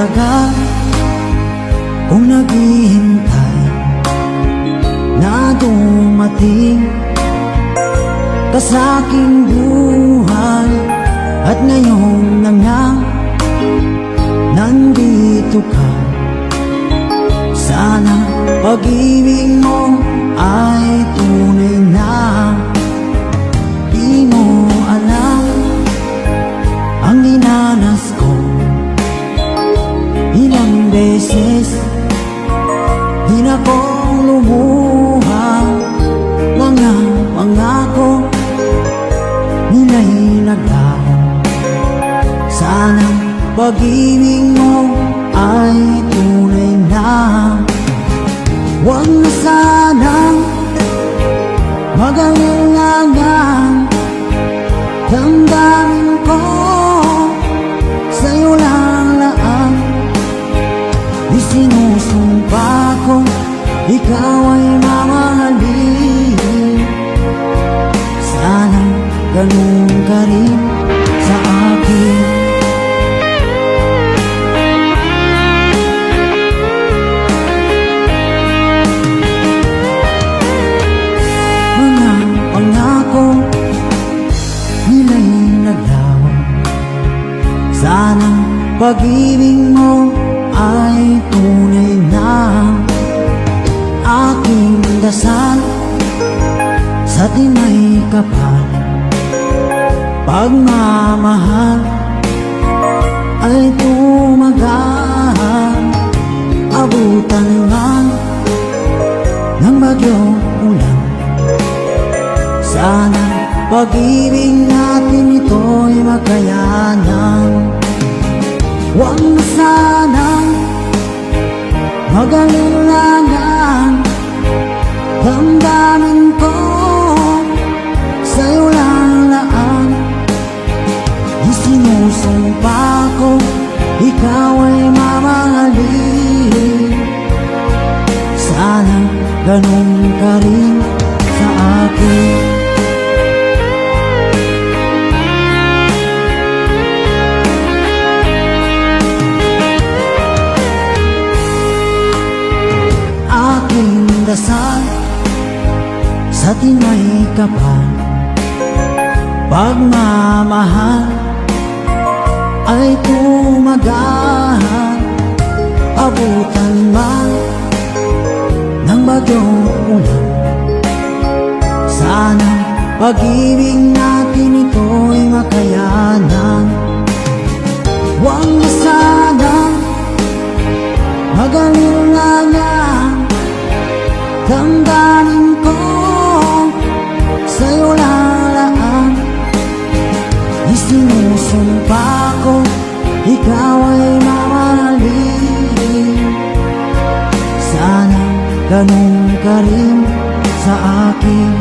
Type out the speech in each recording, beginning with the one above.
tagal kong naghihintay na dumating ka sa aking buhay, at ngayon na nga nandito ka. Sana pag-ibig mo ay tunay na. Di mo alam ang dinanas ko, ilang beses din akong lumuha. Mga pangako nila'y naglaho. Sana pag-ibig mo ay tunay na. Huwag na sanang mag-alinlangan. Damdamin ko sa'yo lang laan. Isinusumpa ko ikaw ay mamahalin. Sana ganun ka rin sa akin. Mga pangako nila'y naglaho. Sana pag-ibig mo ay tunay na. Aking dasal sa tinay kapal, pagmamahal ay tumagal. Abutan man ng bagyong ulan. Sana pag-ibig natin ito'y makayanan. Huwag na sanang mag-alinlangan. Damdamin ko sa'yo lang laan. Isinusumpa ko ikaw ay mamahalin. Sana ganun ka rin sa akin. Aking dasal sa tinay kapal, pagmamahal ay tumagal. Abutan man ng bagyong ulan. Sana pag-ibig natin ito'y makayanan. Huwag na sanang mag-alinlangan. Damdamin ko sa'yo lalaan. Isinusumpa ko ikaw ay mamahalin. Sana ganun ka rin sa akin.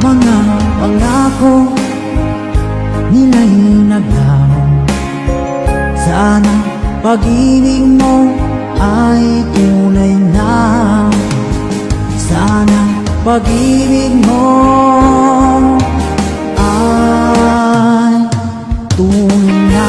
Mga pangako nila'y naglaho. Sana pag-ibig mo ay tunay na. Sana pag-ibig mo ay tunay na.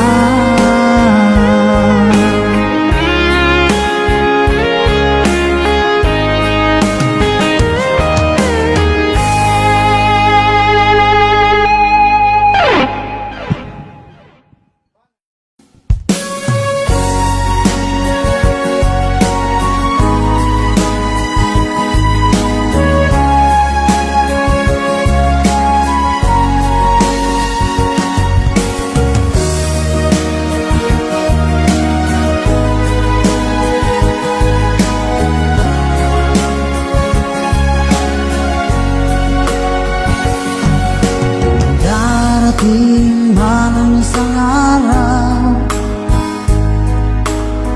Darating man ang isang araw,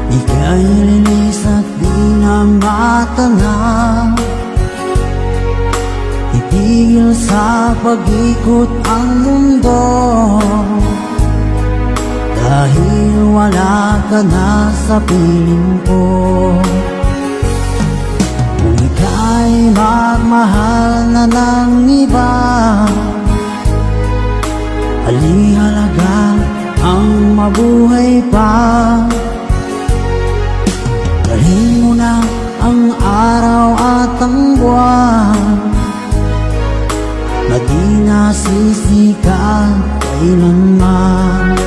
ika'y linis at di na matanaw. Itigil sa pag-ikot ang mundo, dahil wala ka na sa piling ko. Kung ika'y magmahal na ng iba, halihalaga ang mabuhay pa. Dalhin mo na ang araw at ang buwan na di nasisikat kailanman.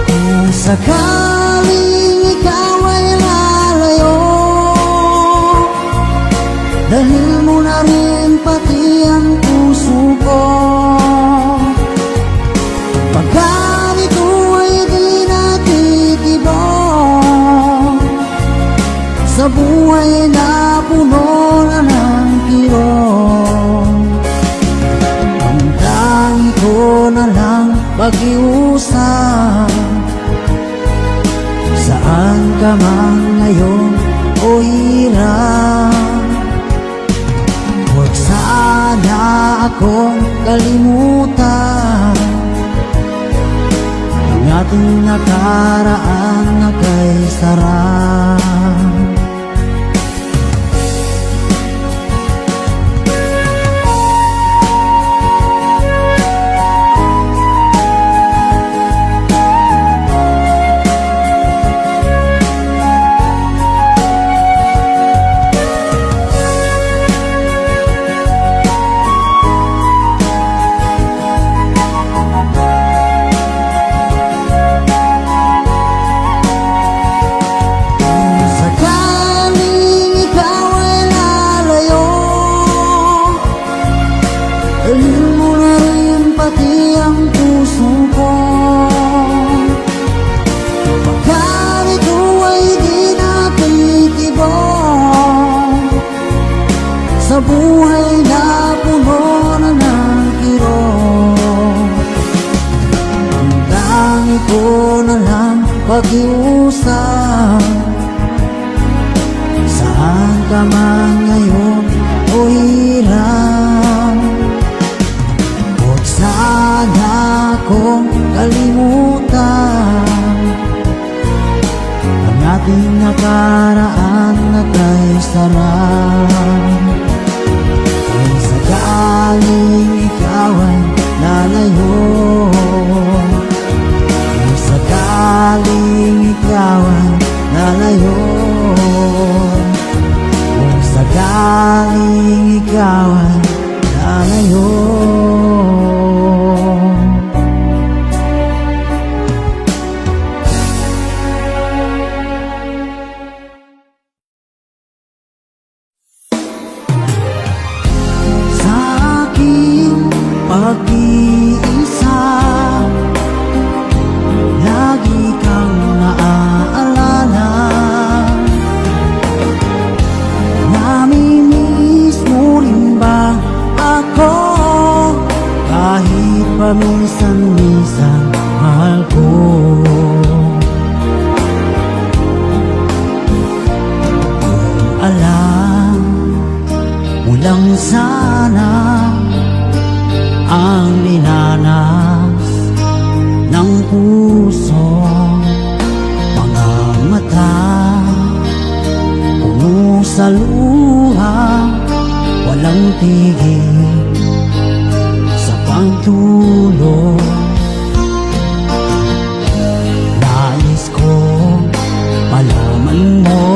Kung sakaling ikaw ay lalayo, dalhin mo na rin pati ang puso ko. Pagkat ito ay di natitibok sa buhay na puno na ng kirot, ang tangi ko na lang pag-iusap. Saan ka man ngayon o hirap, huwag sana akong kalimutan ang ating nakaraan na kay sarap. Dalhin mo na rin pati ang puso ko. Pagkat ito ay di natitibok sa buhay na puno na ng kirot, ang tangi ko na lang pag-iusap. Saan ka man ngayon o hirap, sana akong kalimutan ang ating nakaraan na kay sarap. Kung sakaling ikaw ay lalayo, kung sakaling ikaw ay lalayo, kung sakaling ikaw ay lalayo, pag-iisa, lagi kang naaalala. Namimiss mo rin ba ako? Kahit paminsan-minsan mahal ko. Kung alam mo lang sana ang minanas ng puso, mga mata puno sa luha, walang tigil sa pagtulog. Nais ko malaman mo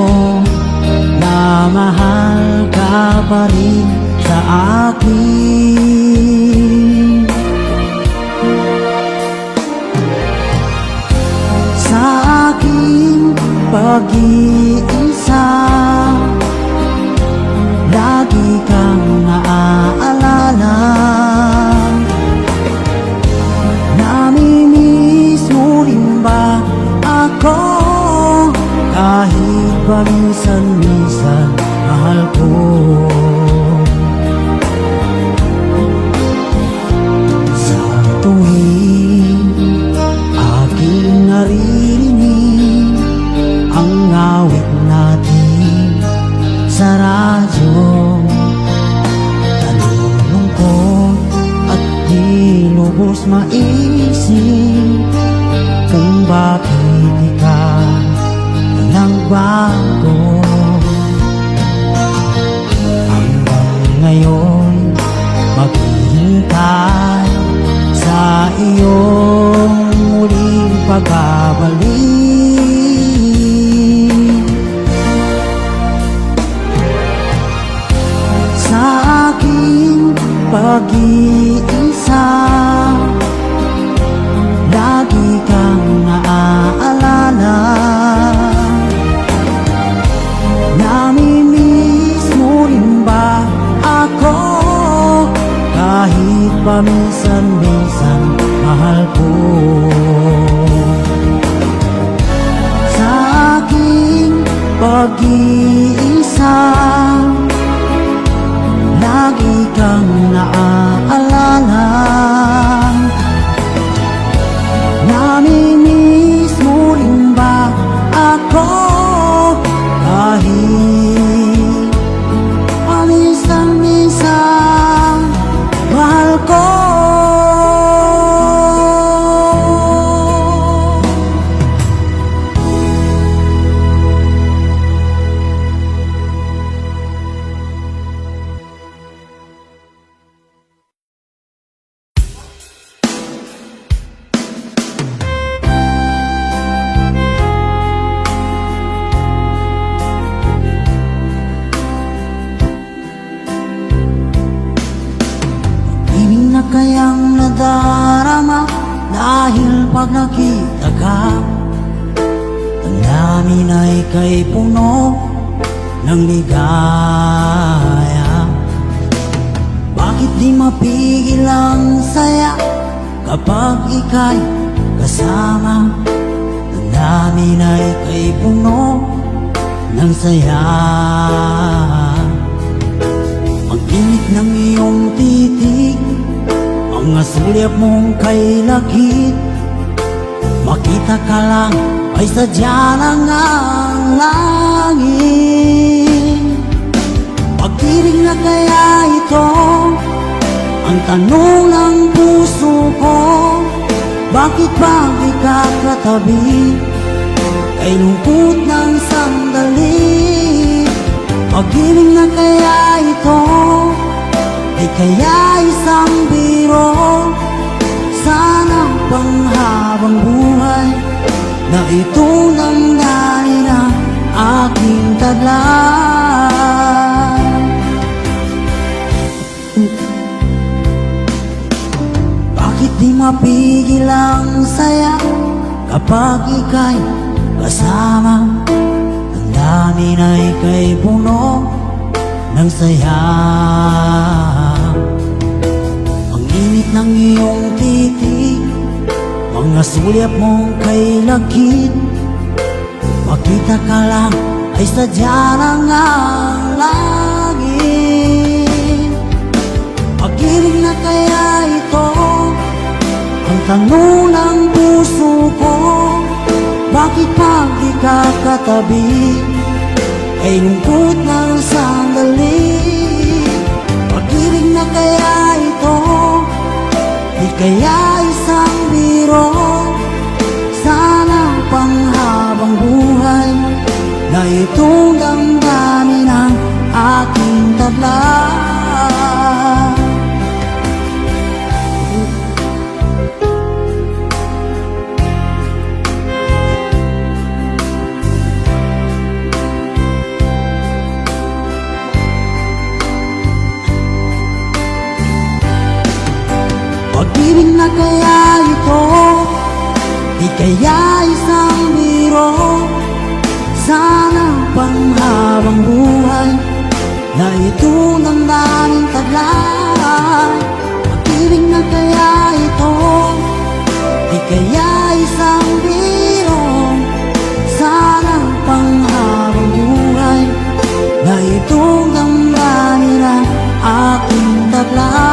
na mahal ka pa rin sa akin. Sa aking pag-iisa, lagi kang naaalala. Namimiss mo rin ba ako? Kahit paminsan-minsan mahal ko. Sa tuwing aking naririnig ang awit natin sa radyo, nalulungkot at di lubos maisip kung bakit ikaw nagbago. Hanggang ngayon maghihintay sa iyong pag-iisa, lagi kang naaalala. Namimiss mo rin ba ako? Kahit paminsan-minsan mahal ko. Sa aking pag-iisa, lagi kang naaalala. Namimiss mo rin ba ako? Kahit paminsan-minsan mahal ko. Ibig na kayang nadarama dahil pag nakita ka, ang namin ay kay puno ng ligaya. Bakit di mapigil ang saya kapag ika'y kasama? Ang namin ay kay puno ng saya. Ang init ng iyong titig, mga sulyap mong kay lakit, makita ka lang ay sadya ng ang langit. Pag-ibig na kaya ito ang tanong ng puso ko? Bakit ba ikakatabi kay lungkot ng sandali? Pag-ibig na kaya ito ay kaya isang biro? Sana panghabang buhay na ito nang dahil ang aking taglay. Bakit di mapigil ang saya kapag ika'y kasama? Ang dami na'y kay puno ng saya. Ang init ng iyong titig, mga sulyap mong kay lakit, makita ka lang ay sadya ng ang langit. Pag-ibig na kaya ito ang tanong ng puso ko? Bakit pag ikakatabi ay lungkot ng sandali? Pag-ibig na kaya ito di kaya isang biro? Sana panghabang buhay na itong damdamin ang aking taglay. Pag-ibig na kaya ito di kaya isang biro? Sana panghabang buhay na ito ng daming taglay. Pag-ibig na kaya ito di kaya isang biro? Sana panghabang buhay na ito ng daming ang aking taglay.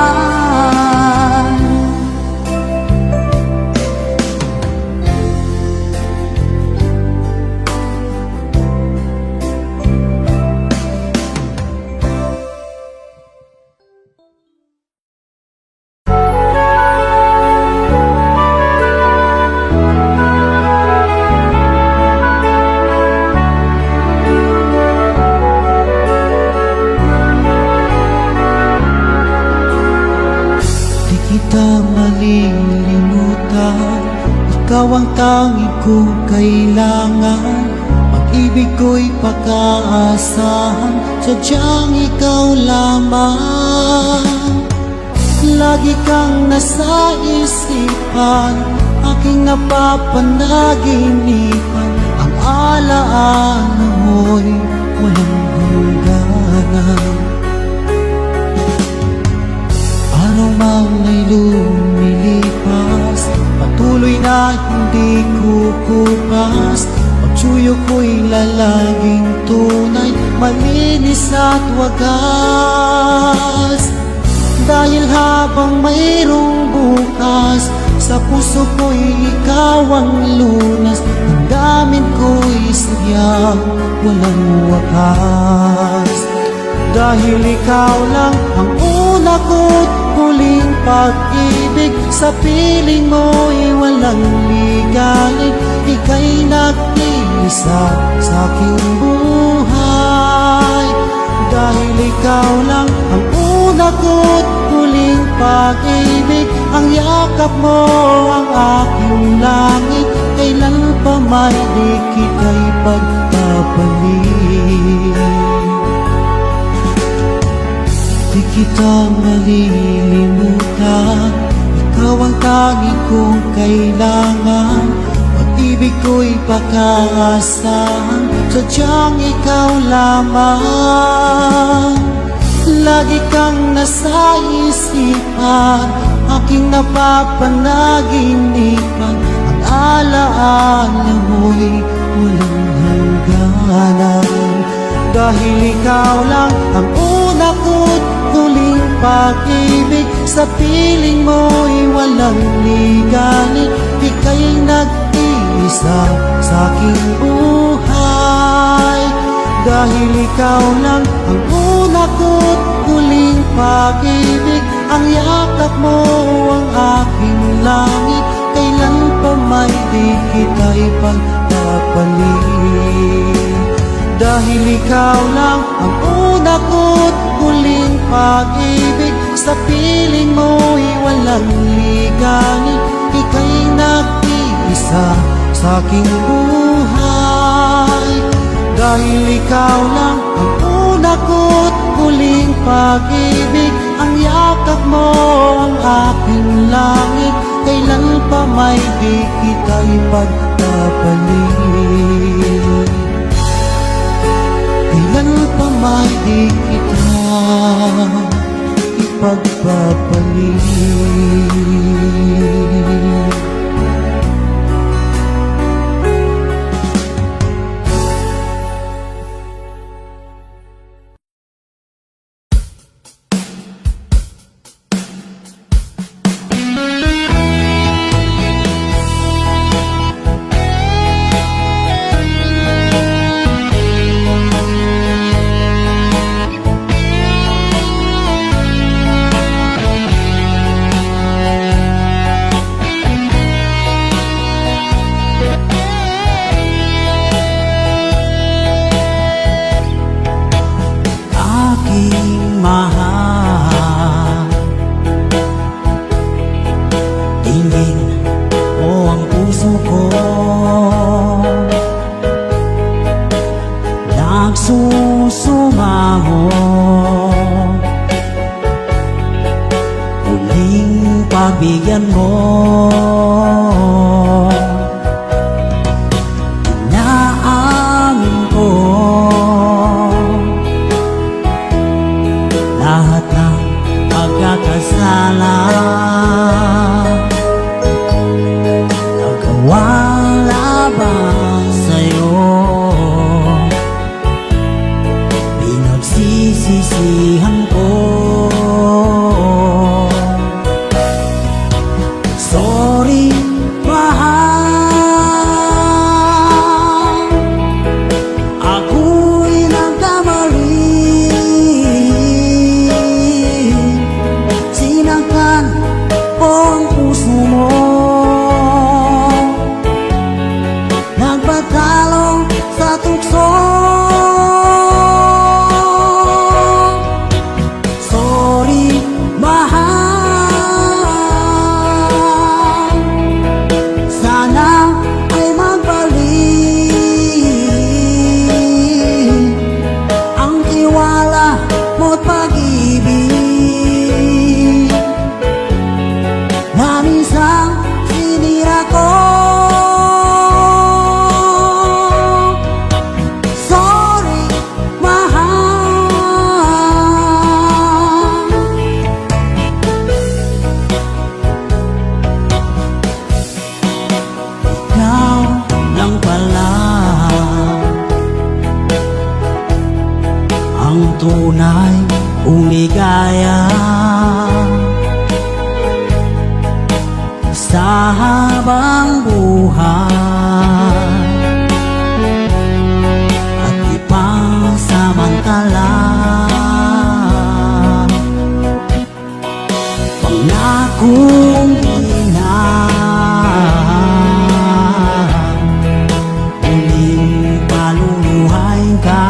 Malilimutan, ikaw ang tanging kong kailangan. Pag-ibig ko'y pag-aasahan, sadyang ikaw lamang. Lagi kang nasa isipan, aking napapanaginipan. Ang alaala mo'y walang hangganan. Araw man ay lumilipas, patuloy na hindi kukupas. Pagsuyo ko'y lalaging tunay, malinis at wagas. Dahil habang mayroong bukas, sa puso ko'y ikaw ang lunas. Ang damdamin ko'y sadyang walang wakas. Dahil ikaw lang ang una ko't huling pag-ibig, sa piling mo'y walang ligalig. Ika'y nag-iisa sa aking buhay. Dahil ikaw lang ang una ko't huling pag-ibig, ang yakap mo ang aking langit. Kailan pa may di kita'y pagpapalit. Di kita malilimutan, ikaw ang tanging kong kailangan. Pag-ibig ko'y pakaasahan, sadyang ikaw lamang. Lagi kang nasa isipan, aking napapanaginipan. Ang alaala mo'y walang hangganan. Dahil ikaw lang ang una ko't huling pag-ibig, sa piling mo'y walang ligalig. Ika'y nag-iisa sa aking buhay. Dahil ikaw lang ang una ko't huling pag-ibig, ang yakap mo ang aking langit. Kailan pa may di kita'y pagpapalit. Dahil ikaw lang ang una ko't huling pag-ibig, sa piling mo'y walang ligalig. Ika'y nag-iisa sa aking buhay. Dahil ikaw lang ang una ko't huling pag-ibig, ang yakap mo ang aking langit. Kailan pa may di kita'y pagpapalit. Kailan pa may di kita ipagpapalit. Nagsusumaho, huling pagbigyan mo. Inaamin ko lahat ng pagkakasala, nagawang laban sa'yo. Sisisihan ko, sorry mahal, ako'y nagkamali. Sinaktan ko ang puso mo, nagpatalo sa tukso. sa habang buhay at ipangsamantala. Pangakong ina, muling paluluhain ka.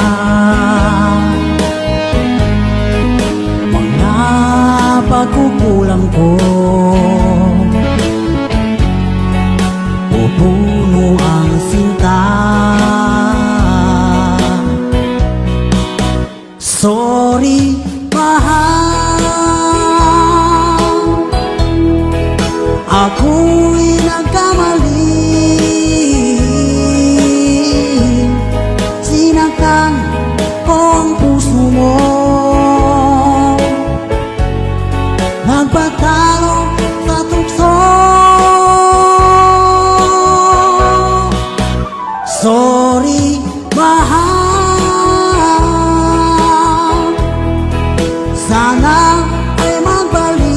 Mga pagkukulang ko, pupuno ang sinta. Sorry, mahal, ako'y nagkamali. Sinaktan ko ang puso mo, nagpatalo sa tukso. Sorry, mahal, sana ay magbalik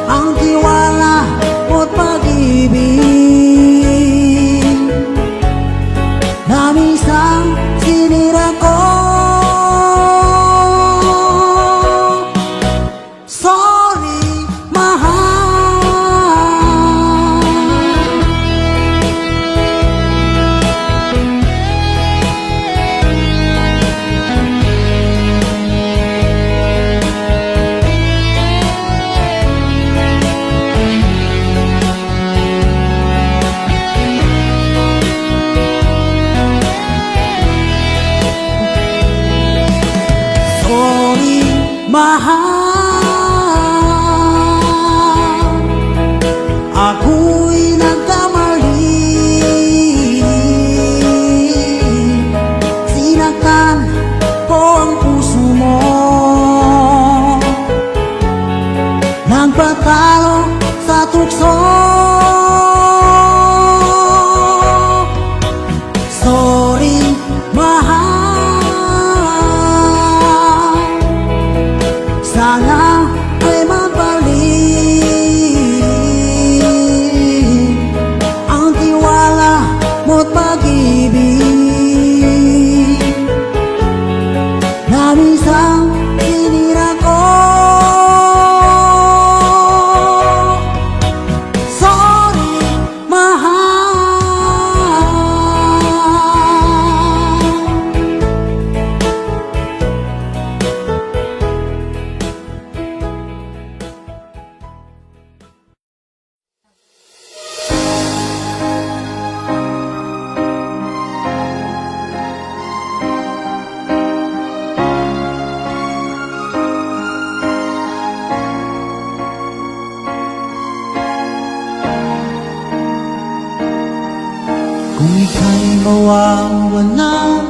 ang tiwala mo't pag-ibig na minsan sinira ko. Sorry, mahal. Sorry, mahal, ako'y nagkamali. Sinaktan ko ang puso mo, nagpatalo sa tukso. Sorry, mahal, sana ay magbalik ang tiwala mo't pag-ibig na minsan sinira ko. Sorry, mahal. Kung ika'y mawawala,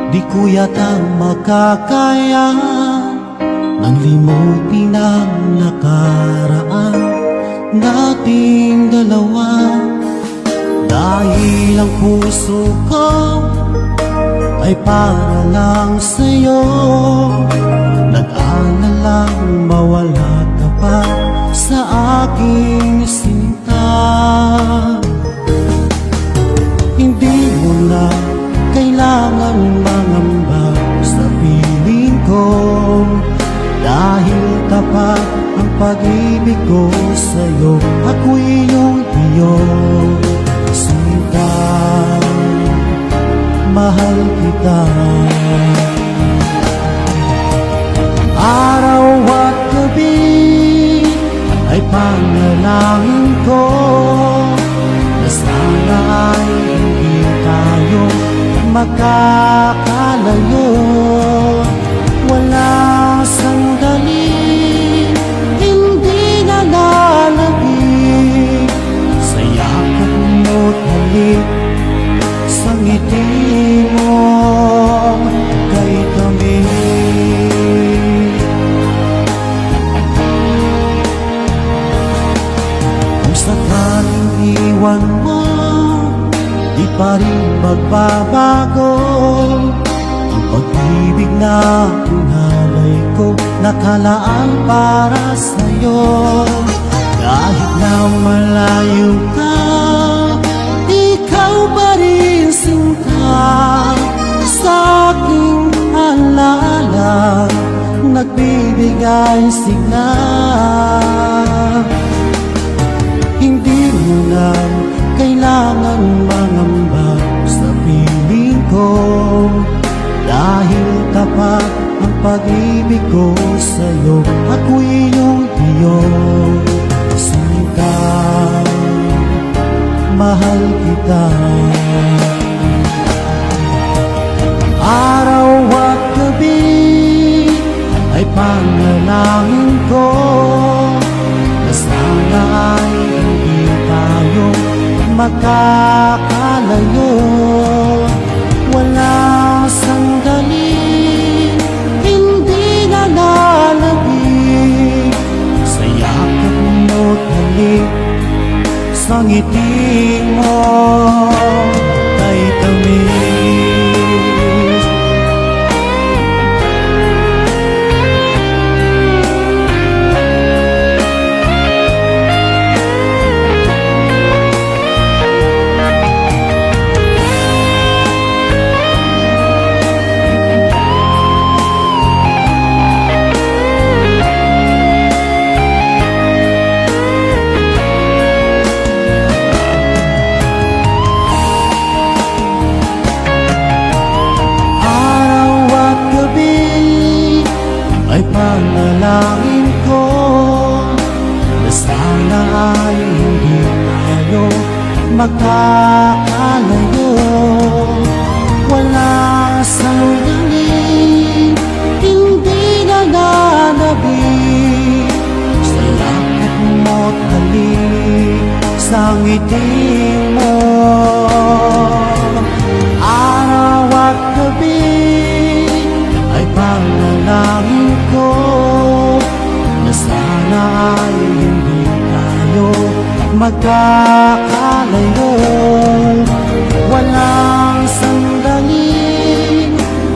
di ko yata makakaya nang limutin ang nakaraan nating dalawa. Dahil ang puso ko ay para lang sa'yo, nag-aalalang mawala ka pa sa aking sinta. Hindi mo na kailangan mangamba sa piling ko, dahil tapat ang pag-ibig ko sa'yo. Ako'y iyong sinta, mahal kita. Araw at gabi ay panalangin ko na sana ay hindi tayo makakalayo. Walang sandali hindi na nalagig sa yakap mo't halik, sa ngiti mo kay kami. Kung sakaling iwan mo, di pa rin magbabago ang pag-ibig na pinalay ko na nakalaan para sa'yo. Kahit na malayo ka, ikaw pa rin sinta sa aking alala, nagbibigay sigla. Hindi mo na kailangan mangamba sa piling ko, dahil tapat ang pag-ibig ko sa'yo. Ako'y iyong iyong sinta, mahal kita. Araw at gabi ay panalangin ko na sana ay hindi tayo magkakalayo. Wala sandali, hindi na lalabig sa yakap mo't halik, sa ngiti mo kay tamis. Ay panalangin ko na sana ay hindi tayo magkakalayo. Wala sandali, hindi na nanabig sa yakap mo't halik, sa ngiti mo. Araw at gabi ay panalangin ko na sana ay hindi tayo magkakalayo. Walang sandali,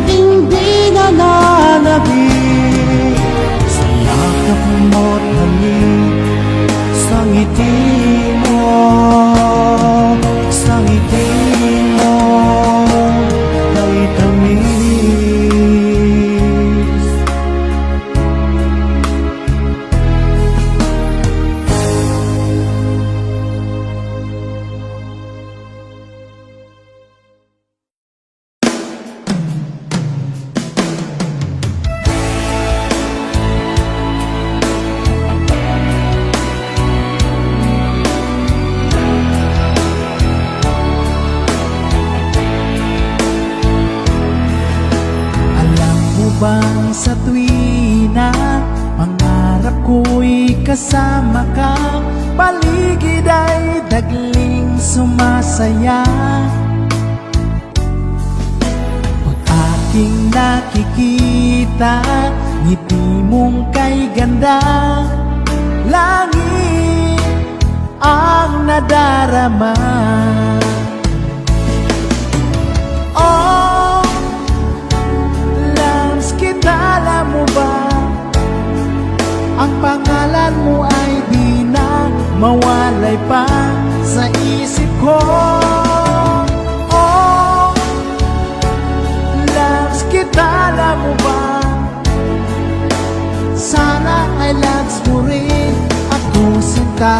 hindi na nanabig sa yakap mo't halik, sa ngiti mo, sa ngiti mo kay tamis. Bang sa tuwina, pangarap ko'y kasama ka, paligid ay dagling sumasaya. Pag aking nakikita, ngiti mong kay ganda, langit ang nadarama. Alam mo ba, ang pangalan mo ay di na mawalay pa sa isip ko. Oh, loves kita, alam mo ba, sana ay loves mo rin ako sinta.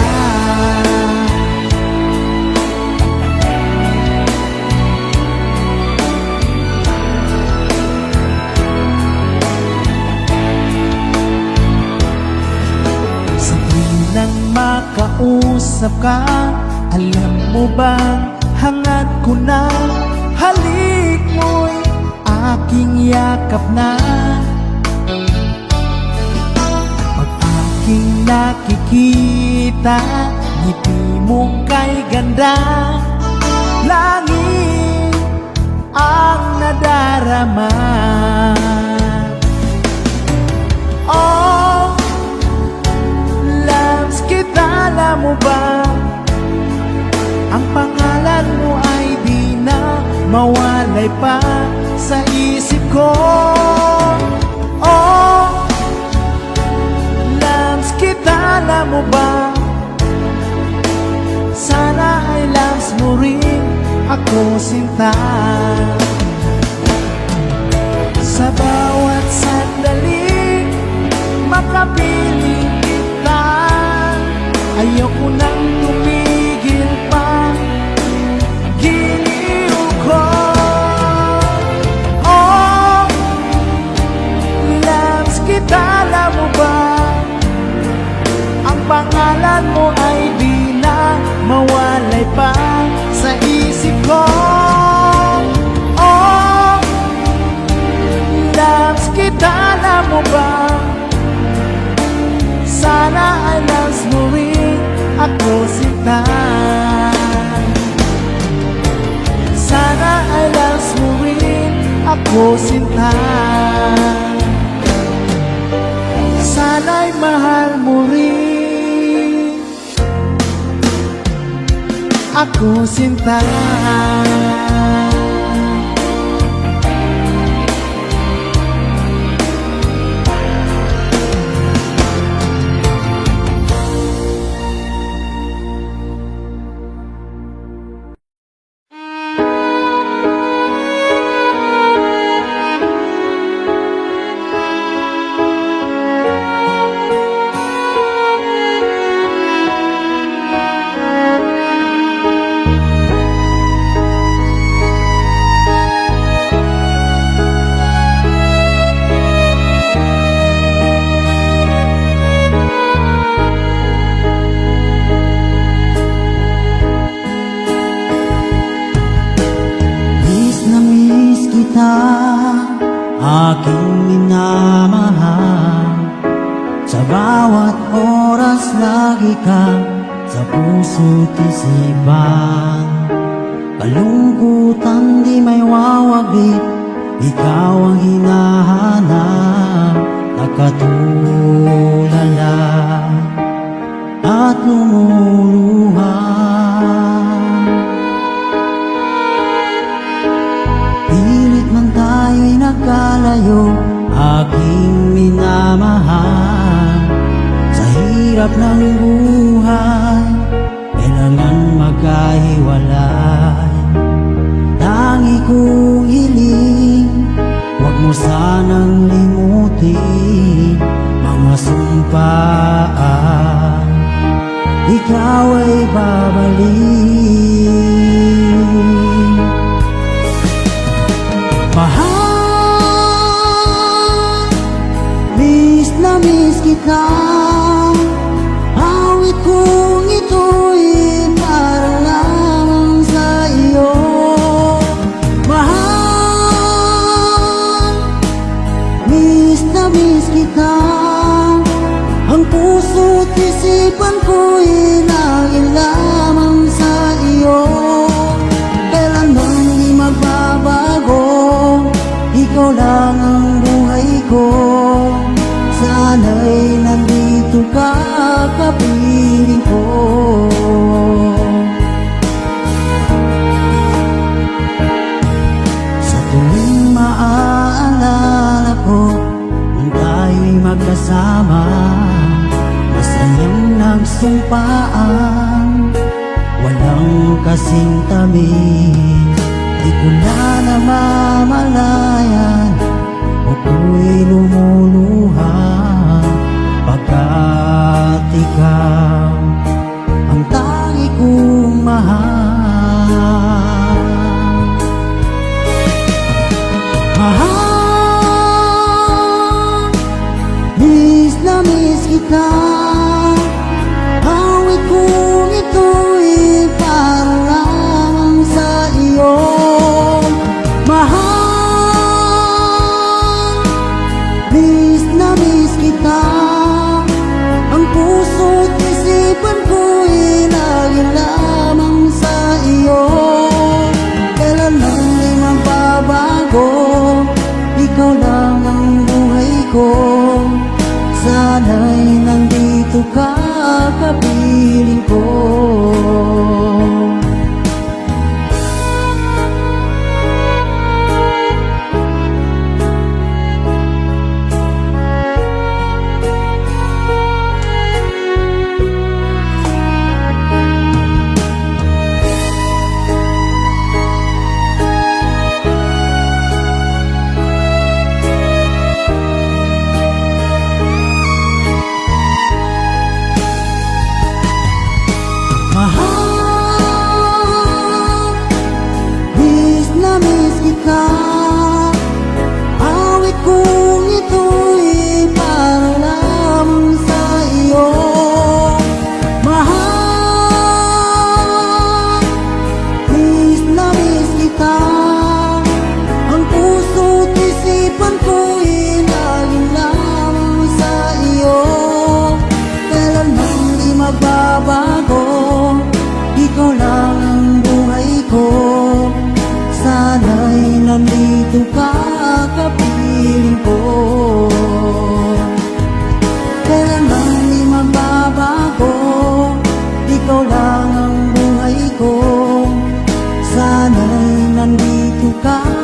Nang makausap ka, alam mo bang hangad ko na, halik mo'y aking yakap na. Pag aking nakikita, ngiti mong kay ganda, langit ang nadarama. Oh, loves kita, alam mo ba, ang pangalan mo ay di na mawalay pa sa isip ko. Oh, mo ba? Sana ay last mo rin ako, sinta. Sa bawat sandali makapiling kita, ayoko nang tumigil pa. Giliw ko, oh, loves kita, alam mo ba? Ang pangalan mo ay di na mawalay pa sa isip ko. Oh, loves kita, alam mo ba? Sana ay loves mo rin ako, sinta. Sana ay loves mo rin ako, sinta. Sana'y mahal mo rin ako, sinta. Miss kita, aking minamahal. Sa bawat oras lagi ka sa puso't isipan. Kalungkutan di may wawaglit, ikaw ang hinahanap. Nakatulala at lumuluha. Pilit man tayo'y nagkalayo, aking minamahal. Sa hirap ng buhay, kailangan magkahiwalay. Tangi kong hiling, huwag mo sanang limutin mga sumpaan. Ikaw ay babalik. Mahal, miss na miss kita. Awit kong ito'y para lamang sa iyo. Mahal, miss na miss kita. Ang puso't isipan ko'y laging lamang sa iyo. Kailanman di magbabago, ikaw lang ang buhay ko. Sana'y nandito ka, kapiling ko. Sa tuwing maaalala ko kung tayo'y magkasama, masayang nagsumpaan, walang kasing tamis. Di ko na namamalayan, ako'y lumuluha pagkat ikaw ang tangi kong mahal. Mahal, miss na miss kita. Awit kong ito'y para lamang sa iyo. Mahal, miss na miss kita. Ang puso't isipan ko'y lagi lamang sa iyo. Kailanman di magbabago, ikaw lang ang buhay ko. Sana'y nandito ka, kapiling ko. kailanman di magbabago. Ikaw lang ang buhay ko, sana'y nandito ka.